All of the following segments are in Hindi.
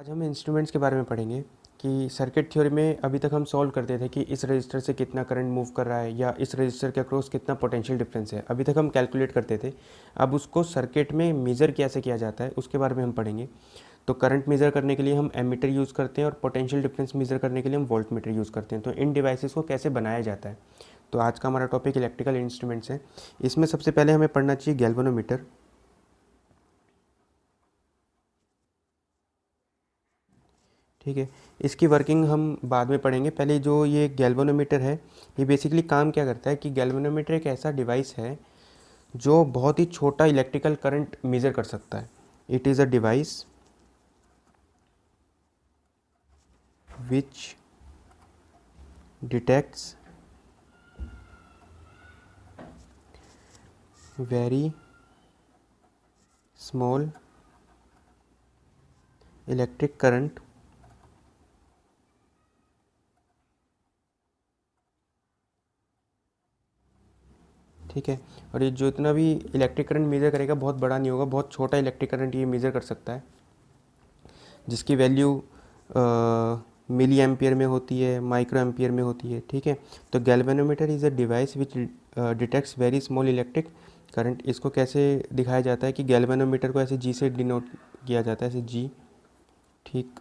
आज हम इंस्ट्रूमेंट्स के बारे में पढ़ेंगे कि सर्किट थ्योरी में अभी तक हम सॉल्व करते थे कि इस रजिस्टर से कितना करंट मूव कर रहा है या इस रजिस्टर के अक्रॉस कितना पोटेंशियल डिफरेंस है। अभी तक हम कैलकुलेट करते थे। अब उसको सर्किट में मेज़र कैसे किया जाता है उसके बारे में हम पढ़ेंगे। तो करंट मेज़र करने के लिए हम एमीटर यूज़ करते हैं और पोटेंशियल डिफरेंस मेज़र करने के लिए हम वोल्ट मीटर यूज़ करते हैं। तो इन डिवाइसेस को कैसे बनाया जाता है। तो आज का हमारा टॉपिक इलेक्ट्रिकल इंस्ट्रूमेंट्स है। इसमें सबसे पहले हमें पढ़ना चाहिए गैल्वेनोमीटर। ठीक है, इसकी वर्किंग हम बाद में पढ़ेंगे। पहले जो ये गैल्वेनोमीटर है, ये बेसिकली काम क्या करता है कि गैल्वेनोमीटर एक ऐसा डिवाइस है जो बहुत ही छोटा इलेक्ट्रिकल करंट मेज़र कर सकता है। It is a device which detects very small electric current ठीक है। और ये जो इतना भी इलेक्ट्रिक करंट मेज़र करेगा बहुत बड़ा नहीं होगा, बहुत छोटा इलेक्ट्रिक करंट ये मेज़र कर सकता है, जिसकी वैल्यू मिली एम्पियर में होती है, माइक्रो एम्पियर में होती है। ठीक है, तो galvanometer is a device which detects very small electric current. इसको कैसे दिखाया जाता है कि गैल्वेनोमीटर को ऐसे जी से डिनोट किया जाता है, ऐसे जी। ठीक,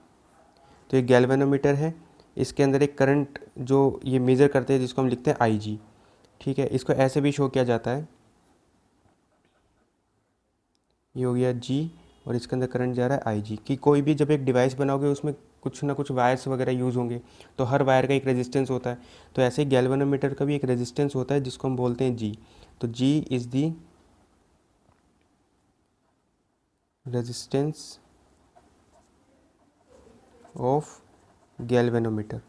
तो ये गैल्वेनोमीटर है, इसके अंदर एक करंट जो ये मेज़र करते हैं जिसको हम लिखते हैं आई जी। ठीक है, इसको ऐसे भी शो किया जाता है, ये हो गया जी और इसके अंदर करंट जा रहा है आई जी। कि कोई भी जब एक डिवाइस बनाओगे उसमें कुछ ना कुछ वायर्स वगैरह यूज़ होंगे, तो हर वायर का एक रेजिस्टेंस होता है। तो ऐसे ही गैल्वेनोमीटर का भी एक रेजिस्टेंस होता है जिसको हम बोलते हैं जी। तो G is the resistance of galvanometer.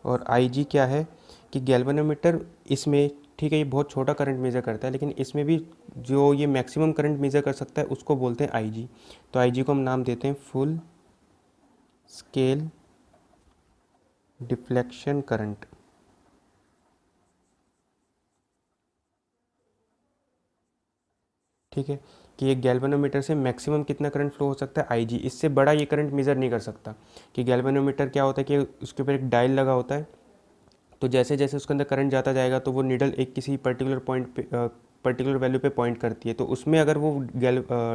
और आई जी क्या है कि गैल्वेनोमीटर इसमें, ठीक है, ये बहुत छोटा करंट मेज़र करता है, लेकिन इसमें भी जो ये मैक्सिमम करंट मेज़र कर सकता है उसको बोलते हैं आई जी। तो आई जी को हम नाम देते हैं फुल स्केल डिफ्लेक्शन करंट। ठीक है, कि एक गैल्वेनोमीटर से मैक्सिमम कितना करंट फ्लो हो सकता है आई जी, इससे बड़ा ये करंट मेज़र नहीं कर सकता। कि गैल्वेनोमीटर क्या होता है कि उसके ऊपर एक डायल लगा होता है, तो जैसे जैसे उसके अंदर करंट जाता जाएगा तो वो नीडल एक किसी पर्टिकुलर पॉइंट पे पर्टिकुलर वैल्यू पे पॉइंट करती है। तो उसमें अगर वो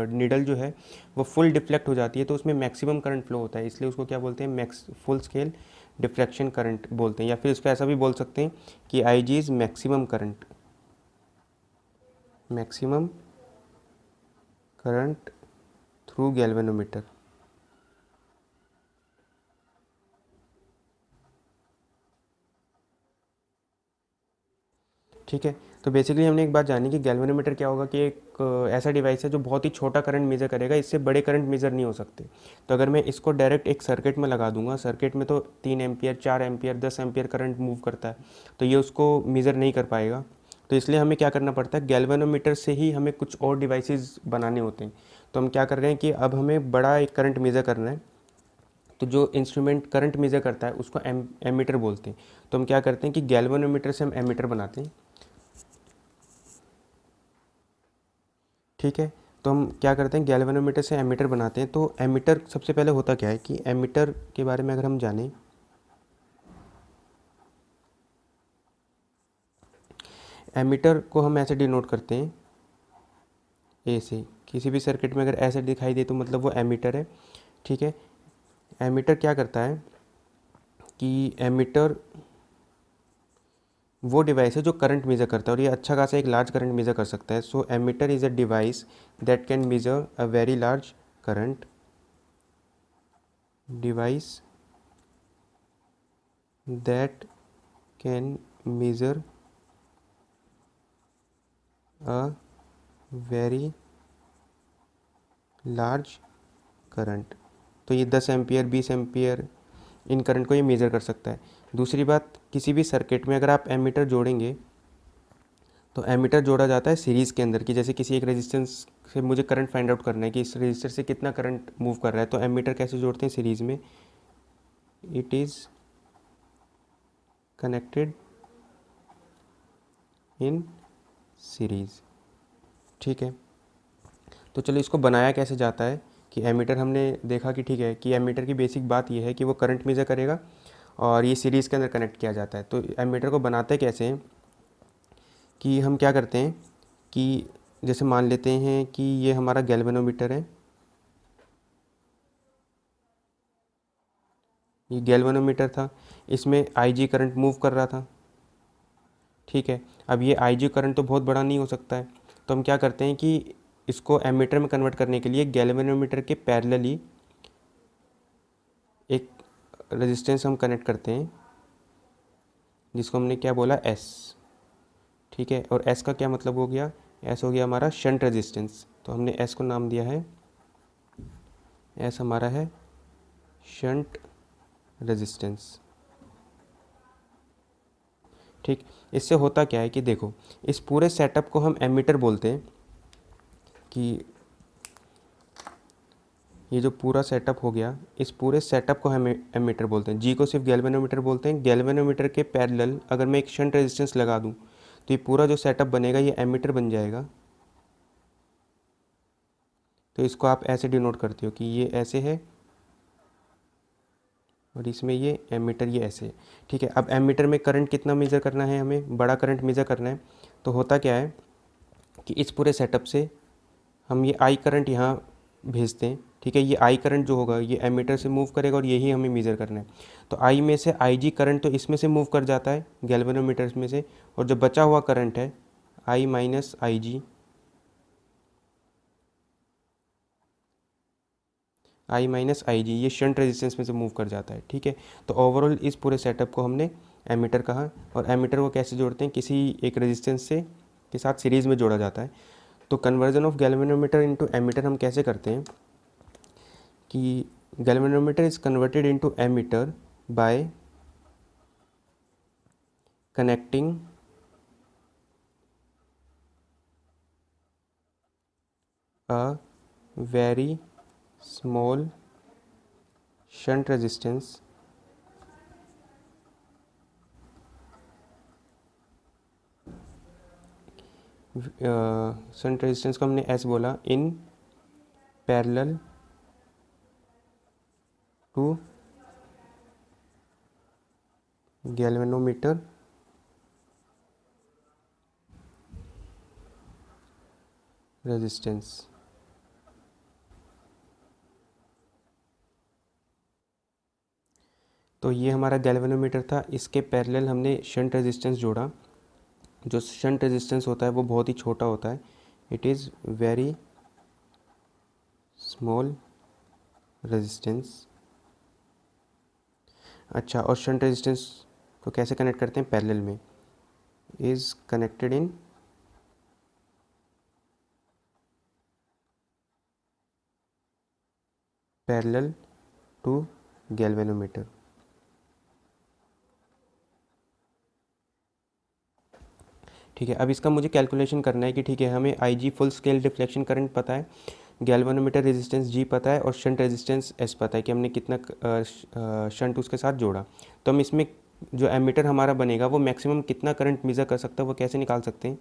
नीडल जो है वो फुल डिफ्लेक्ट हो जाती है तो उसमें मैक्सिमम करंट फ्लो होता है, इसलिए उसको क्या बोलते हैं, max full scale deflection current बोलते हैं। या फिर इसको ऐसा भी बोल सकते हैं कि I G is maximum current, maximum current through galvanometer. ठीक है, तो बेसिकली हमने एक बात जानी कि गैल्वेनोमीटर क्या होगा कि एक ऐसा डिवाइस है जो बहुत ही छोटा करंट मेज़र करेगा, इससे बड़े करंट मेज़र नहीं हो सकते। तो अगर मैं इसको डायरेक्ट एक सर्किट में लगा दूंगा, सर्किट में तो 3 ampere, 4 ampere, 10 ampere current move करता है, तो ये उसको मेज़र नहीं कर पाएगा। तो इसलिए हमें क्या करना पड़ता है, गैल्वेनोमीटर से ही हमें कुछ और डिवाइसेस बनाने होते हैं। तो हम क्या कर रहे हैं कि अब हमें बड़ा एक करंट मेज़र करना है, तो जो इंस्ट्रूमेंट करंट मेज़र करता है उसको एमीटर बोलते हैं। तो हम क्या करते हैं कि गैल्वेनोमीटर से हम एमीटर बनाते हैं। ठीक है, तो हम क्या करते हैं, गैल्वेनोमीटर से एमीटर बनाते हैं। तो एमीटर सबसे पहले होता क्या है कि एमीटर के बारे में अगर हम जानें, एमीटर को हम ऐसे डिनोट करते हैं ए से। किसी भी सर्किट में अगर ऐसे दिखाई दे तो मतलब वो एमीटर है। ठीक है, एमीटर क्या करता है कि एमीटर वो डिवाइस है जो करंट मेज़र करता है और ये अच्छा खासा एक लार्ज करंट मेज़र कर सकता है। So ammeter is a device that can measure a very large current, device that can measure a very large current. तो ये 10 एम्पियर, 20 एम्पियर, इन करंट को ये मेज़र कर सकता है। दूसरी बात, किसी भी सर्किट में अगर आप एमीटर जोड़ेंगे तो एमीटर जोड़ा जाता है सीरीज़ के अंदर, कि जैसे किसी एक रेजिस्टेंस से मुझे करंट फाइंड आउट करना है कि इस रेजिस्टर से कितना करंट मूव कर रहा है, तो एमीटर कैसे जोड़ते हैं सीरीज़ में, it is connected in series. ठीक है, तो चलो इसको बनाया कैसे जाता है कि एमीटर हमने देखा कि ठीक है कि एमीटर की बेसिक बात ये है कि वो करंट मेज़र करेगा और ये सीरीज़ के अंदर कनेक्ट किया जाता है। तो एमीटर को बनाते कैसे हैं कि हम क्या करते हैं कि जैसे मान लेते हैं कि ये हमारा गैल्वेनोमीटर है, ये गैल्वेनोमीटर था, इसमें आईजी करंट मूव कर रहा था, ठीक है। अब ये आईजी करंट तो बहुत बड़ा नहीं हो सकता है, तो हम क्या करते हैं कि इसको एमीटर में कन्वर्ट करने के लिए गैल्वेनोमीटर के पैरेलली एक रेजिस्टेंस हम कनेक्ट करते हैं जिसको हमने क्या बोला, एस, ठीक है। और एस का क्या मतलब हो गया, एस हो गया हमारा शंट रेजिस्टेंस, तो हमने एस को नाम दिया है, एस हमारा है शंट रेजिस्टेंस, ठीक। इससे होता क्या है कि देखो इस पूरे सेटअप को हम एमीटर बोलते हैं कि ये जो पूरा सेटअप हो गया, इस पूरे सेटअप को हम एमीटर बोलते हैं। जी को सिर्फ गैल्वेनोमीटर बोलते हैं। गैल्वेनोमीटर के पैरेलल अगर मैं एक शंट रेजिस्टेंस लगा दूं तो ये पूरा जो सेटअप बनेगा ये एमीटर बन जाएगा। तो इसको आप ऐसे डिनोट करते हो कि ये ऐसे है और इसमें ये एमीटर ये ऐसे है, ठीक है। अब एमीटर में करंट कितना मेज़र करना है, हमें बड़ा करंट मेज़र करना है। तो होता क्या है कि इस पूरे सेटअप से हम ये आई करंट यहाँ भेजते हैं, ठीक है। ये आई करंट जो होगा ये एमीटर से मूव करेगा और यही हमें मेज़र करना है। तो आई में से आई जी करंट तो इसमें से मूव कर जाता है गैल्वेनोमीटर में से, और जो बचा हुआ करंट है आई minus I ji, I minus I जी ये शंट रेजिस्टेंस में से मूव कर जाता है, ठीक है। तो ओवरऑल इस पूरे सेटअप को हमने एमीटर कहा। और एमीटर को कैसे जोड़ते हैं, किसी एक रेजिस्टेंस से के साथ सीरीज़ में जोड़ा जाता है। तो conversion of galvanometer into ammeter हम कैसे करते हैं कि galvanometer is converted into ammeter by connecting a very small shunt resistance shunt resistance को हमने एस बोला, in parallel to galvanometer resistance. तो ये हमारा गैल्वेनोमीटर था, इसके पैरेलल हमने शंट रेजिस्टेंस जोड़ा। जो शंट रेजिस्टेंस होता है वो बहुत ही छोटा होता है, it is very small resistance. अच्छा, और शंट रेजिस्टेंस को कैसे कनेक्ट करते हैं, पैरेलल में, is connected in parallel to galvanometer. ठीक है। अब इसका मुझे कैलकुलेशन करना है कि ठीक है हमें आई जी फुल स्केल डिफ्लेक्शन करंट पता है, गैल्वेनोमीटर रेजिस्टेंस जी पता है और शंट रेजिस्टेंस एस पता है कि हमने कितना शंट उसके साथ जोड़ा। तो हम इसमें जो एमीटर हमारा बनेगा वो मैक्सिमम कितना करंट मेज़र कर सकता है वो कैसे निकाल सकते हैं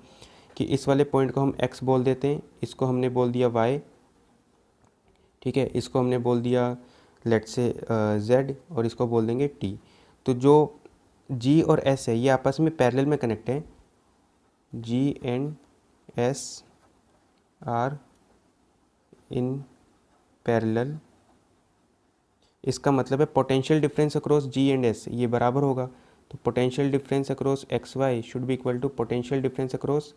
कि इस वाले पॉइंट को हम एक्स बोल देते हैं, इसको हमने बोल दिया वाई, ठीक है, इसको हमने बोल दिया लेट से जेड और इसको बोल देंगे टी। तो जो जी और एस है ये आपस में पैरेलल में कनेक्ट है, G and S R in parallel. इसका मतलब है potential difference across G and S ये बराबर होगा। तो potential difference across X Y should be equal to potential difference across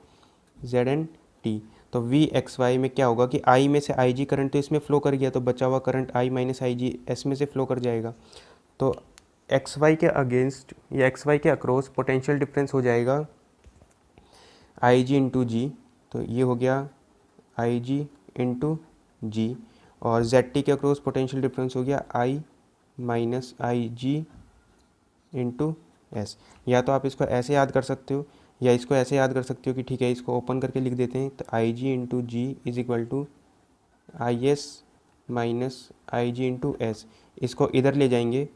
Z and T. तो वी एक्स वाई में क्या होगा कि आई में से आई जी करंट तो इसमें फ्लो कर गया, तो बचा हुआ current I minus I G S में से फ्लो कर जाएगा। तो एक्स वाई के अगेंस्ट या एक्स वाई के अक्रॉस पोटेंशियल डिफरेंस हो जाएगा आई जी इंटू जी। तो ये हो गया आई जी इंटू जी, और जेड टी के अक्रॉस पोटेंशियल डिफरेंस हो गया आई minus I G into S. या तो आप इसको ऐसे याद कर सकते हो या इसको ऐसे याद कर सकते हो कि ठीक है इसको ओपन करके लिख देते हैं। तो I G into G is equal to I S minus I G into S. इसको इधर ले जाएंगे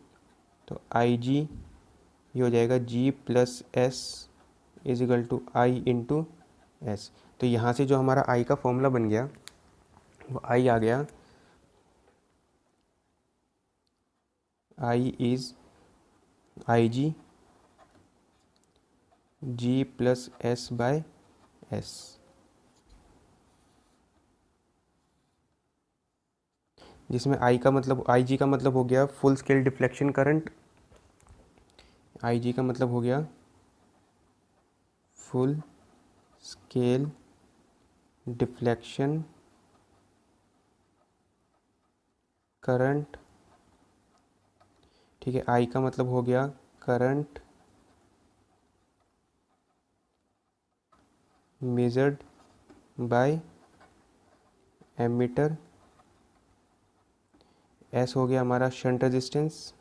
तो आई जी ये हो जाएगा G plus S is equal to I into S. तो यहाँ से जो हमारा आई का फॉर्मूला बन गया वो आई आ गया, I is I G G plus S by S, जिसमें आई का मतलब, आई जी का मतलब हो गया फुल स्केल डिफ्लेक्शन करंट, आई जी का मतलब हो गया फुल स्केल डिफ्लेक्शन करंट, ठीक है। आई का मतलब हो गया current measured by ammeter, S हो गया हमारा शंट रेजिस्टेंस,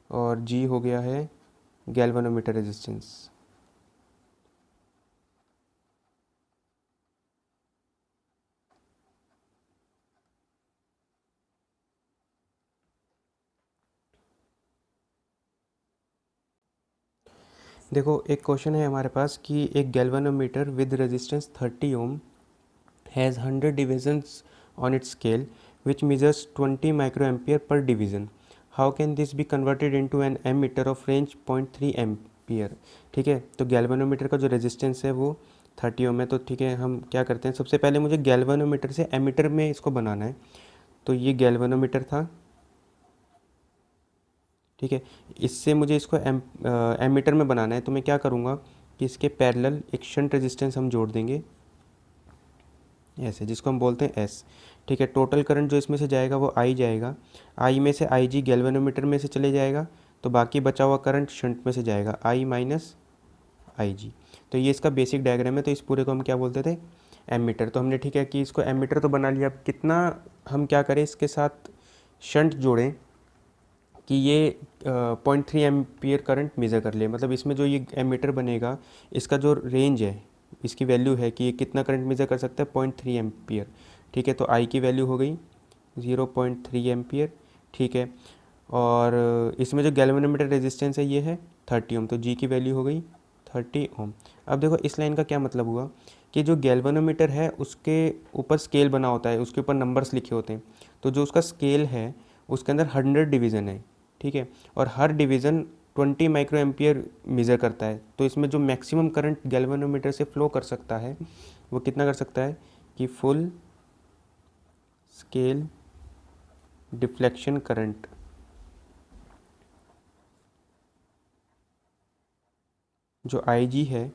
और जी हो गया है गैल्वेनोमीटर रेजिस्टेंस। देखो एक क्वेश्चन है हमारे पास कि एक galvanometer with resistance 30 ohm has 100 divisions on its scale which measures 20 microampere per division. How can this be converted into an ammeter of range 0.3 ampere. ठीक है, तो गैल्वेनोमीटर का जो रेजिस्टेंस है वो 30 ओम है। तो ठीक है, हम क्या करते हैं, सबसे पहले मुझे गैल्वेनोमीटर से एमीटर में इसको बनाना है। तो ये गैल्वेनोमीटर था, ठीक है। इससे मुझे इसको एमीटर में बनाना है, तो मैं क्या करूँगा कि इसके पैरेलल एक शंट रेजिस्टेंस हम जोड़ देंगे ऐसे, जिसको हम बोलते हैं एस। ठीक है, टोटल करंट जो इसमें से जाएगा वो आई जाएगा, आई में से आई जी गैल्वेनोमीटर में से चले जाएगा, तो बाकी बचा हुआ करंट शंट में से जाएगा, आई माइनस आई जी। तो ये इसका बेसिक डायग्राम है। तो इस पूरे को हम क्या बोलते थे, एमीटर। तो हमने ठीक है कि इसको एमीटर तो बना लिया, अब कितना हम क्या करें इसके साथ शंट जोड़ें कि ये 0.3 एम्पियर करंट मेज़र कर ले। मतलब इसमें जो ये एमीटर बनेगा इसका जो रेंज है, इसकी वैल्यू है कि ये कितना करंट मेज़र कर सकता है, 0.3 एम्पियर। ठीक है, तो आई की वैल्यू हो गई 0.3 एम्पियर, ठीक है। और इसमें जो गैल्वेनोमीटर रेजिस्टेंस है ये है 30 ओम, तो जी की वैल्यू हो गई 30 ओम। अब देखो इस लाइन का क्या मतलब हुआ कि जो गैल्वेनोमीटर है उसके ऊपर स्केल बना होता है, उसके ऊपर नंबर्स लिखे होते हैं। तो जो उसका स्केल है उसके अंदर 100 डिवीज़न है, ठीक है, और हर डिवीज़न 20 माइक्रो एम्पियर मेज़र करता है। तो इसमें जो मैक्सिमम करंट गैल्वेनोमीटर से फ्लो कर सकता है वो कितना कर सकता है कि फुल स्केल डिफ्लेक्शन करंट, जो आई जी है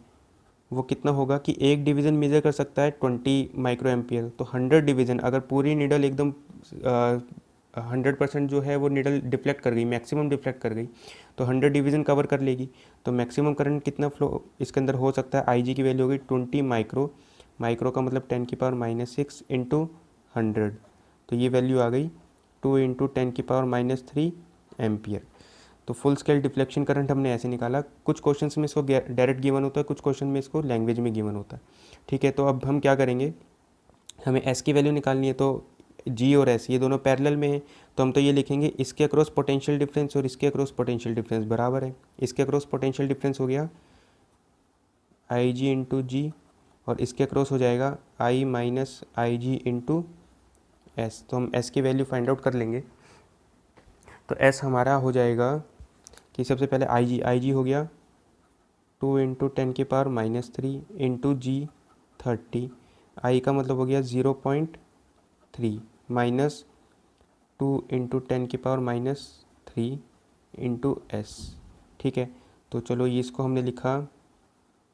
वो कितना होगा कि एक डिवीज़न मेज़र कर सकता है 20 माइक्रो एम्पियर। तो 100 डिवीज़न, अगर पूरी नीडल एकदम 100% जो है वो नीडल डिफ्लेक्ट कर गई, मैक्सिमम डिफ्लेक्ट कर गई, तो 100 डिवीज़न कवर कर लेगी। तो मैक्सिमम करंट कितना फ्लो इसके अंदर हो सकता है, आई जी की वैल्यू होगी 20 माइक्रो, माइक्रो का मतलब 10⁻⁻6 इंटू 100। तो ये वैल्यू आ गई 2 इंटू 10⁻³ एम्पियर। तो फुल स्केल डिफ्लेक्शन करंट हमने ऐसे निकाला। कुछ क्वेश्चंस में इसको डायरेक्ट गिवन होता है, कुछ क्वेश्चन में इसको लैंग्वेज में गिवन होता है, ठीक है। तो अब हम क्या करेंगे, हमें एस की वैल्यू निकालनी है, तो जी और एस ये दोनों पैरेलल में हैं, तो हम तो ये लिखेंगे इसके अक्रॉस पोटेंशियल डिफरेंस और इसके अक्रॉस पोटेंशियल डिफरेंस बराबर है। इसके अक्रॉस पोटेंशियल डिफरेंस हो गया आई जी इंटू जी, और इसके अक्रॉस हो जाएगा आई minus I G into S. तो हम एस की वैल्यू फाइंड आउट कर लेंगे। तो एस हमारा हो जाएगा कि सबसे पहले आई जी हो गया 2 इंटू 10⁻³ इंटू जी 30, आई का मतलब हो गया 0.3 माइनस 2 इंटू 10⁻³ इंटू एस, ठीक है। तो चलो ये इसको हमने लिखा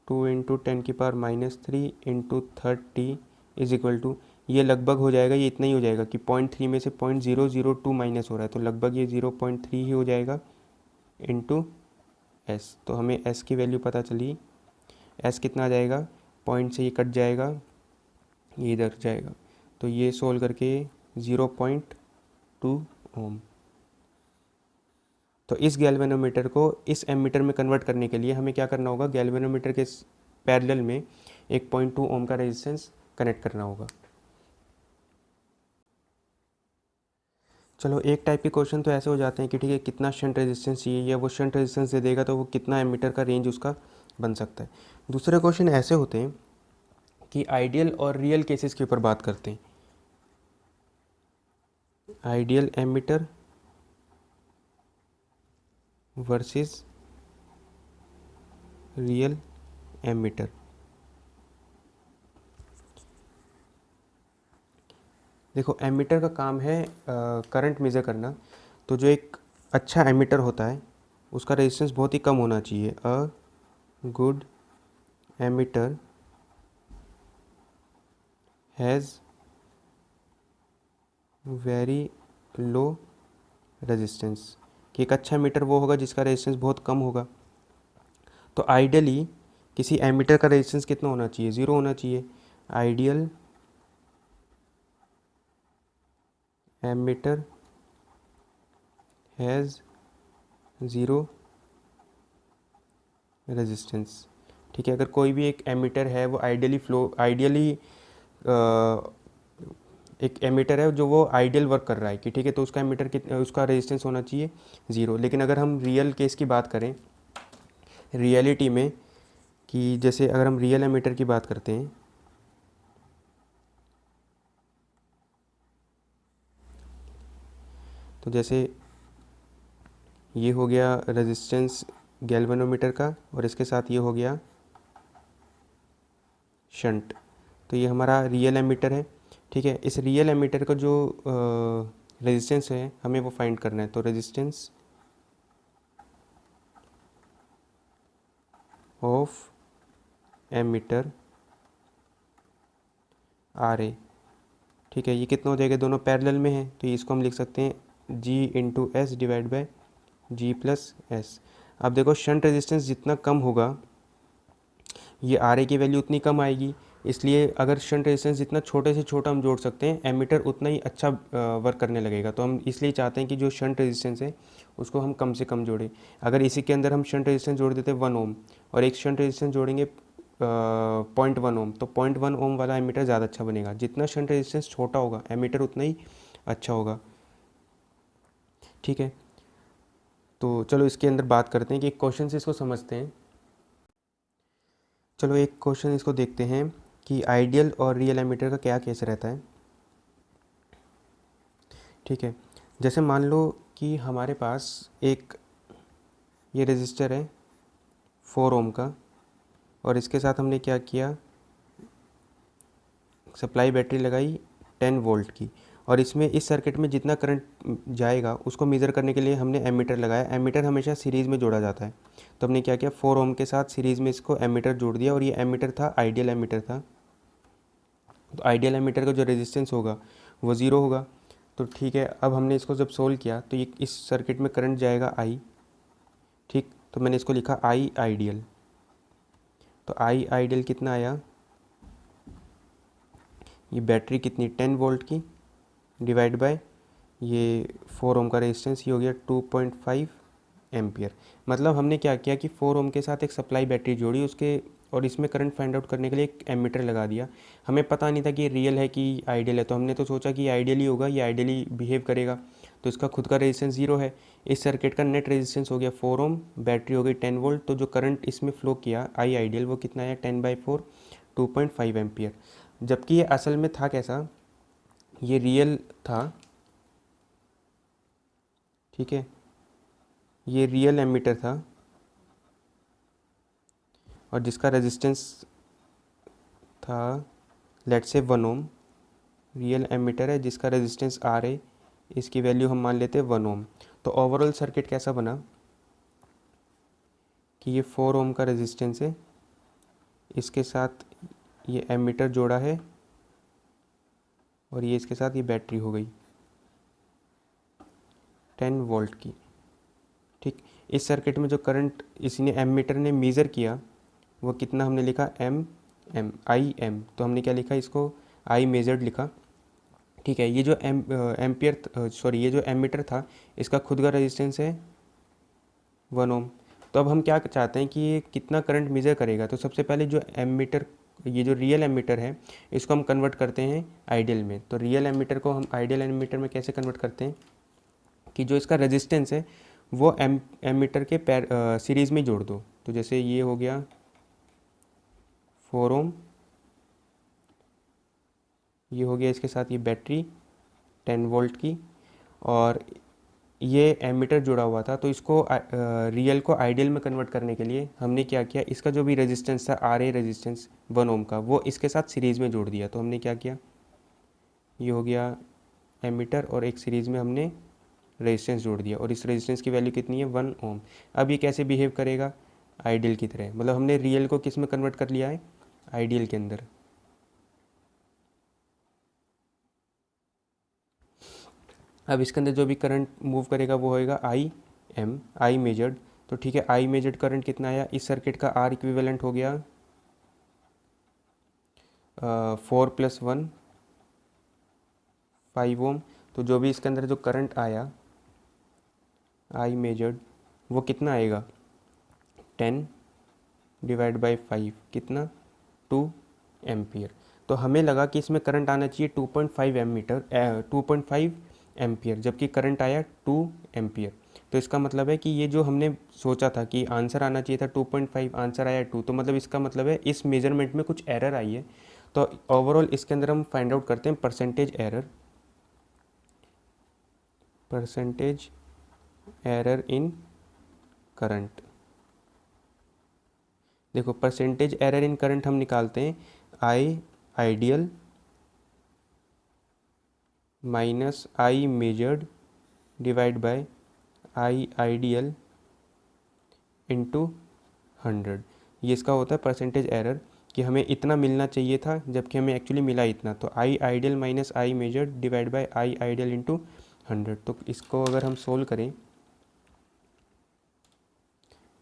2 into 10⁻³ into 30 is equal to, ये लगभग हो जाएगा, ये इतना ही हो जाएगा कि 0.3 में से 0.002 माइनस हो रहा है, तो लगभग ये 0.3 ही हो जाएगा इंटू एस। तो हमें एस की वैल्यू पता चली, एस कितना आ जाएगा, पॉइंट से ये कट जाएगा, ये इधर जाएगा, तो ये सोल्व करके 0.2 ओम। तो इस गैल्वेनोमीटर को इस एमीटर में कन्वर्ट करने के लिए हमें क्या करना होगा, गैल्वेनोमीटर के पैरेलल में एक 0.2 ओम का रेजिस्टेंस कनेक्ट करना होगा। चलो एक टाइप के क्वेश्चन तो ऐसे हो जाते हैं कि ठीक है कितना शंट रेजिस्टेंस चाहिए, या वो शंट रेजिस्टेंस दे देगा तो वो कितना एमीटर का रेंज उसका बन सकता है। दूसरे क्वेश्चन ऐसे होते हैं कि आइडियल और रियल केसेस के ऊपर बात करते हैं। Ideal emitter versus real emitter. देखो, एमिटर का काम है करंट मेज़र करना। तो जो एक अच्छा एमिटर होता है उसका रेजिस्टेंस बहुत ही कम होना चाहिए। A good emitter has very low resistance, कि एक अच्छा एमिटर वो होगा जिसका रेजिस्टेंस बहुत कम होगा। तो आइडियली किसी एमिटर का रेजिस्टेंस कितना होना चाहिए? ज़ीरो होना चाहिए। Ideal emitter has zero resistance. ठीक है, अगर कोई भी एक एमिटर है वो आइडियली एक एमिटर है जो वो आइडियल वर्क कर रहा है कि ठीक है, तो उसका एमिटर उसका रेजिस्टेंस होना चाहिए ज़ीरो। लेकिन अगर हम रियल केस की बात करें रियलिटी में, कि जैसे अगर हम रियल एमिटर की बात करते हैं, तो जैसे ये हो गया रेजिस्टेंस गैल्वेनोमीटर का और इसके साथ ये हो गया शंट। तो ये हमारा रियल एमिटर है। ठीक है, इस रियल एमिटर का जो रेजिस्टेंस है हमें वो फाइंड करना है। तो resistance of emitter R A. ठीक है, ये कितना हो जाएगा? दोनों पैरेलल में है, तो इसको हम लिख सकते हैं G into S divide by G plus S. अब देखो, शंट रेजिस्टेंस जितना कम होगा ये आर ए की वैल्यू उतनी कम आएगी। इसलिए अगर शंट रेजिस्टेंस जितना छोटे से छोटा हम जोड़ सकते हैं, एमीटर उतना ही अच्छा वर्क करने लगेगा। तो हम इसलिए चाहते हैं कि जो शंट रेजिस्टेंस है उसको हम कम से कम जोड़ें। अगर इसी के अंदर हम शंट रेजिस्टेंस जोड़ देते 1 ओम और एक शंट रेजिस्टेंस जोड़ेंगे 0.1 ओम, तो 0.1 ओम वाला एमीटर ज़्यादा अच्छा बनेगा। जितना शंट रेजिस्टेंस छोटा होगा एमीटर उतना ही अच्छा होगा। ठीक है, तो चलो इसके अंदर बात करते हैं कि एक क्वेश्चन से इसको समझते हैं। चलो एक क्वेश्चन इसको देखते हैं कि आइडियल और रियल एमीटर का क्या केस रहता है। ठीक है, जैसे मान लो कि हमारे पास एक ये रेजिस्टर है 4 ओम का और इसके साथ हमने क्या किया, सप्लाई बैटरी लगाई 10 वोल्ट की, और इसमें इस सर्किट में जितना करंट जाएगा उसको मेज़र करने के लिए हमने एमीटर लगाया। एमीटर हमेशा सीरीज़ में जोड़ा जाता है, तो हमने क्या किया, 4 ओम के साथ सीरीज़ में इसको एमीटर जोड़ दिया और ये एमीटर था आइडियल एमीटर था। तो आइडियल एमीटर का जो रेजिस्टेंस होगा वो ज़ीरो होगा। तो ठीक है, अब हमने इसको जब सोल्व किया तो ये इस सर्किट में करंट जाएगा आई। ठीक, तो मैंने इसको लिखा आई आइडियल। तो आई आइडियल कितना आया, ये बैटरी कितनी 10 वोल्ट की डिवाइड बाय ये 4 ओम का रेजिस्टेंस, ये हो गया 2.5 एम्पियर। मतलब हमने क्या किया कि 4 ओम के साथ एक सप्लाई बैटरी जोड़ी उसके, और इसमें करंट फाइंड आउट करने के लिए एक एमीटर लगा दिया। हमें पता नहीं था कि ये रियल है कि आइडियल है, तो हमने तो सोचा कि आइडियल ही होगा, ये आइडियली बिहेव करेगा, तो इसका खुद का रेजिस्टेंस ज़ीरो है। इस सर्किट का नेट रेजिस्टेंस हो गया 4 ओम, बैटरी हो गई 10 वोल्ट, तो जो करंट इसमें फ्लो किया आई आइडियल वो कितना आया 10/4 2.5 एम्पियर। जबकि ये असल में था कैसा, ये रियल था। ठीक है, ये रियल एमीटर था और जिसका रेजिस्टेंस था लेट से 1 ओम। रियल एमीटर है जिसका रेजिस्टेंस आर है, इसकी वैल्यू हम मान लेते हैं 1 ओम। तो ओवरऑल सर्किट कैसा बना कि ये 4 ओम का रेजिस्टेंस है, इसके साथ ये एमीटर जोड़ा है और ये इसके साथ ये बैटरी हो गई 10 वोल्ट की। ठीक, इस सर्किट में जो करंट इसने एमीटर ने मेज़र किया वो कितना हमने लिखा एम। तो हमने क्या लिखा, इसको आई मेजर्ड लिखा। ठीक है, ये जो ये जो एमीटर था इसका खुद का रेजिस्टेंस है 1 ओम। तो अब हम क्या चाहते हैं कि ये कितना करंट मेज़र करेगा। तो सबसे पहले जो एमीटर, ये जो रियल एमीटर है इसको हम कन्वर्ट करते हैं आइडियल में। तो रियल एमीटर को हम आइडियल एमीटर में कैसे कन्वर्ट करते हैं कि जो इसका रेजिस्टेंस है वो एमीटर के सीरीज़ में जोड़ दो। तो जैसे ये हो गया 4 ओम, ये हो गया इसके साथ ये बैटरी 10 वोल्ट की, और ये एमीटर जुड़ा हुआ था। तो इसको रियल को आइडियल में कन्वर्ट करने के लिए हमने क्या किया, इसका जो भी रेजिस्टेंस था आर ए रेजिस्टेंस 1 ओम का, वो इसके साथ सीरीज़ में जोड़ दिया। तो हमने क्या किया, ये हो गया एमीटर और एक सीरीज़ में हमने रेजिस्टेंस जोड़ दिया, और इस रेजिस्टेंस की वैल्यू कितनी है, 1 ओम। अब ये कैसे बिहेव करेगा, आइडियल की तरह, मतलब हमने रियल को किस में कन्वर्ट कर लिया है, आइडियल के अंदर। अब इसके अंदर जो भी करंट मूव करेगा वो होएगा आई एम, आई मेजर्ड। तो ठीक है, आई मेजर्ड करंट कितना आया, इस सर्किट का आर इक्विवेलेंट हो गया 4 + 1 5 ओम। तो जो भी इसके अंदर जो करंट आया आई मेजर्ड, वो कितना आएगा, 10 / 5, कितना, 2 एम्पियर। तो हमें लगा कि इसमें करंट आना चाहिए 2.5 एमीटर 2.5 एम्पियर, जबकि करंट आया 2 एम्पियर। तो इसका मतलब है कि ये जो हमने सोचा था कि आंसर आना चाहिए था 2.5, आंसर आया 2, तो मतलब इसका मतलब है इस मेजरमेंट में कुछ एरर आई है। तो ओवरऑल इसके अंदर हम फाइंड आउट करते हैं परसेंटेज एरर इन करंट। देखो परसेंटेज एरर इन करंट हम निकालते हैं, I ideal minus I measured divide by I ideal into 100। ये इसका होता है परसेंटेज एरर, कि हमें इतना मिलना चाहिए था जबकि हमें एक्चुअली मिला इतना। तो I ideal minus I measured divide by I ideal into 100। तो इसको अगर हम सोल्व करें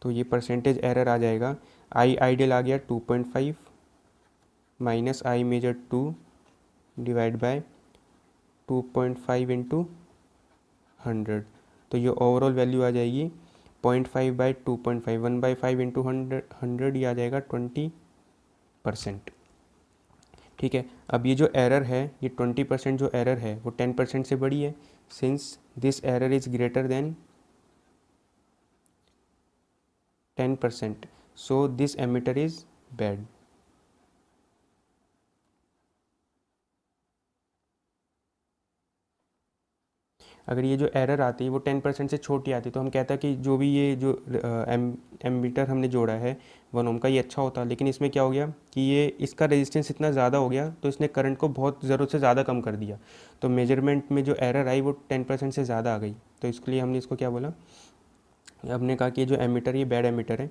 तो ये परसेंटेज एरर आ जाएगा, आई आइडियल आ गया 2.5 minus I measured 2 divide by 2.5 into 100। तो ये ओवरऑल वैल्यू आ जाएगी 0.5/2.5, 1/5 इंटू 100, ये आ जाएगा 20%। ठीक है, अब ये जो एरर है, ये 20% जो एरर है वो 10% से बड़ी है, since this error is greater than 10%, so this ammeter is bad. अगर ये जो एरर आती है वो 10% से छोटी आती तो हम कहता कि जो भी ये जो एमीटर हमने जोड़ा है 1 ओम का, ये अच्छा होता। लेकिन इसमें क्या हो गया कि ये इसका रेजिस्टेंस इतना ज़्यादा हो गया, तो इसने करंट को बहुत ज़रूरत से ज़्यादा कम कर दिया। तो मेजरमेंट में जो एरर आई वो 10% से ज़्यादा आ गई। तो इसके लिए हमने इसको क्या बोला, हमने कहा कि ये जो एमीटर ये बैड एमीटर है।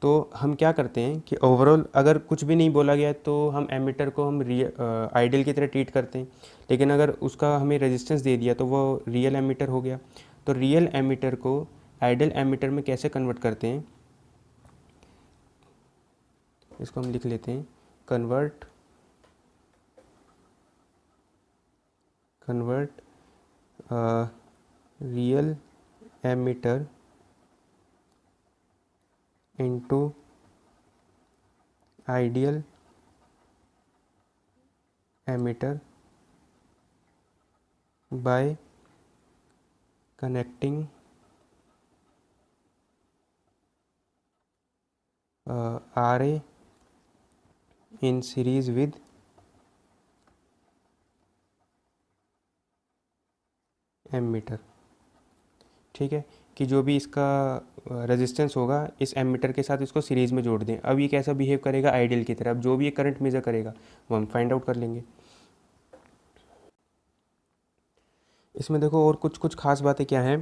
तो हम क्या करते हैं कि ओवरऑल अगर कुछ भी नहीं बोला गया है तो हम एमीटर को हम आइडियल की तरह ट्रीट करते हैं। लेकिन अगर उसका हमें रेजिस्टेंस दे दिया तो वो रियल एमीटर हो गया। तो रियल एमीटर को आइडियल एमीटर में कैसे कन्वर्ट करते हैं, इसको हम लिख लेते हैं, convert real ammeter into ideal ammeter by connecting RA in series with ammeter. ठीक है, कि जो भी इसका रेजिस्टेंस होगा इस एमीटर के साथ इसको सीरीज़ में जोड़ दें। अब ये कैसा बिहेव करेगा, आइडियल की तरह। अब जो भी ये करंट मेजर करेगा वो हम फाइंड आउट कर लेंगे। इसमें देखो और कुछ कुछ खास बातें क्या हैं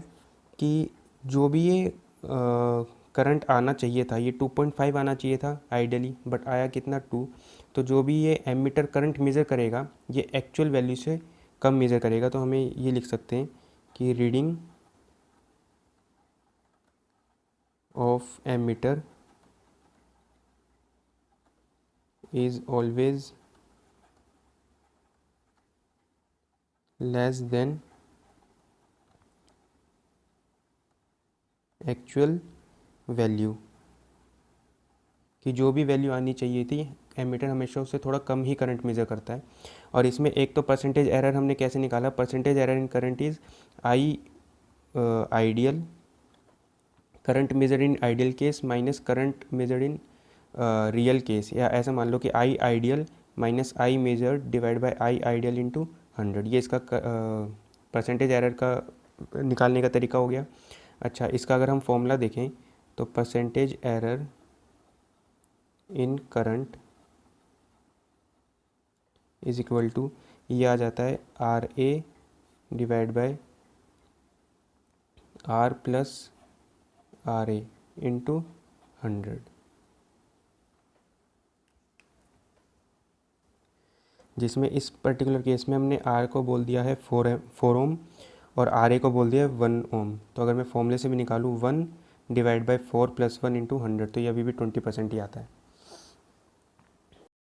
कि जो भी ये करंट आना चाहिए था, ये 2.5 आना चाहिए था आइडियली, बट आया कितना, 2। तो जो भी ये एमीटर करंट मेज़र करेगा ये एक्चुअल वैल्यू से कम मेज़र करेगा। तो हमें ये लिख सकते हैं कि reading of ammeter is always less than actual value, कि जो भी वैल्यू आनी चाहिए थी एमीटर हमेशा उससे थोड़ा कम ही करंट मेज़र करता है। और इसमें एक तो परसेंटेज एरर हमने कैसे निकाला, percentage error in current is I ideal, current measured in ideal case minus current measured in real case, या ऐसा मान लो कि I ideal minus I measure divide by I ideal into 100, ये इसका परसेंटेज एरर का निकालने का तरीका हो गया। अच्छा, इसका अगर हम फॉर्मूला देखें तो percentage error in current is equal to, ये आ जाता है R A divide by R plus R A into 100, जिसमें इस पर्टिकुलर केस में हमने आर को बोल दिया है 4 ओम और आर ए को बोल दिया है 1 ओम। तो अगर मैं फॉर्मूले से भी निकालूँ 1 डिवाइड बाई 4 प्लस 1 इंटू 100, तो ये अभी भी 20% ही आता है।